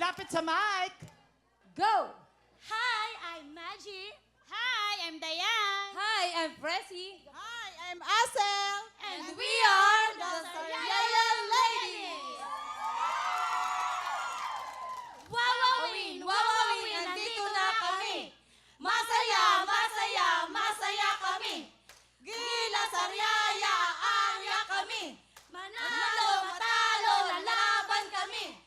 Lapit sa mic. Go! Hi, I'm Maggie. Hi, I'm Diane. Hi, I'm Pressy. Hi, I'm Asel. And we are the Sariaya Ladies. Wawawin, wawawin, nandito na kami. Masaya, masaya, masaya kami. Gila Sariaya, aya kami. Manalo, matalo, lalaban kami.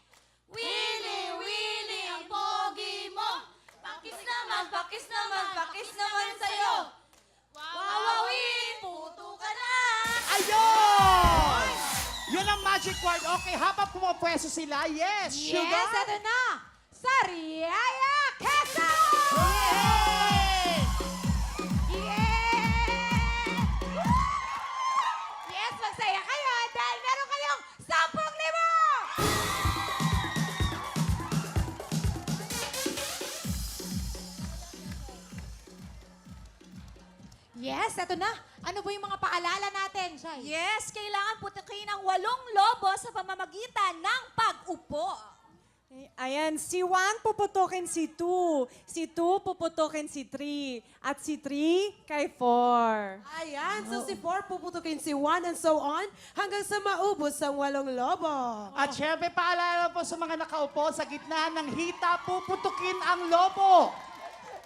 Willy, Willy, ang pogi mo. Pakis naman, pakis naman, pakis naman sa'yo. Wawawin, puto ka na. Ayun! Yun ang magic word. Okay, habang pumapwesto sila, yes, Yes, sugar. ito na! Sariaya Quezon! Yay! Yes! Yes, magsaya kayo dahil meron kayong 10,000! Yes, eto na. Ano ba yung mga paalala natin, Shai? Yes, kailangan putikin ang 8 lobo sa pamamagitan ng pag-upo. Ayan, si 1 puputukin si 2. Si 2 puputukin si 3. At si 3 kay 4. Ayan, so si 4 puputukin si 1 and so on hanggang sa maubos ang 8 lobo. At syempre, paalala po sa mga nakaupo sa gitna ng hita, puputukin ang lobo.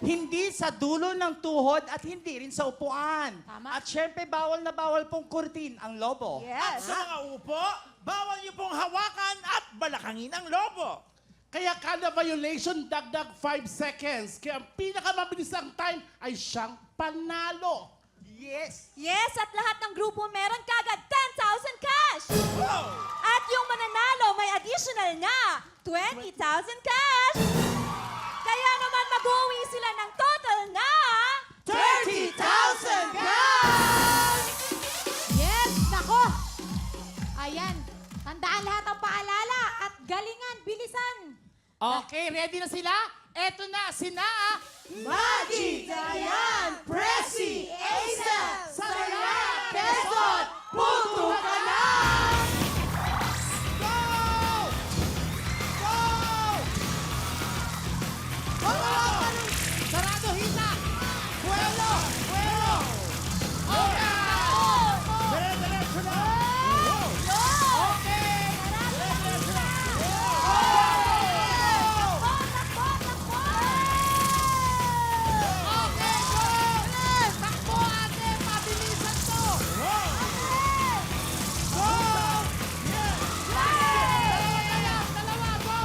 Hindi sa dulo ng tuhod at hindi rin sa upuan. Tama. At syempre, bawal na bawal pong kurtin ang lobo. At sa mga upo, bawal niyo pong hawakan at balakangin ang lobo. Kaya kada violation, dagdag 5 seconds. Kaya ang pinakamabilisang time ay siyang panalo. Yes. Yes, at lahat ng grupo meron kagad 10,000 cash. Wow! At yung mananalo may additional na 20,000 cash. Kaya naman mag-uwi sila ng total na 30,000 cash! Yes, nako! Ayan, tandaan lahat ang paalala at galingan, bilisan! Okay, ready na sila? Eto na, sina Maggie, Diane, Pressy, Aisa, Sariaya, Quezon, puto ka na! Go! Go! Sarado, hita! Buelo! Buelo! Okay! Dire-diretso na! Okay! Okay, go! Takbo, ate! Mabilisan to! Go! Dalawa, go!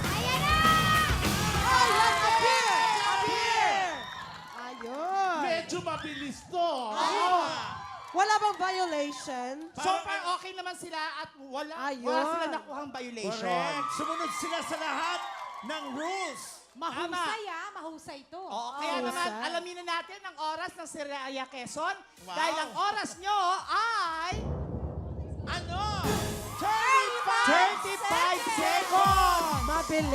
Ayan na! Ayun. Medyo mabilis to. Wala bang violation? So far, okay naman sila at wala Ayun. sila nakuhang violation. Correct. Sumunod sila sa lahat ng rules. Mahusay mahusay to. Oo, kaya Husay. naman, alamin na natin ang oras ng Sariaya Quezon. Wow. Dahil ang oras nyo ay Ano? 35 seconds! Mabilis.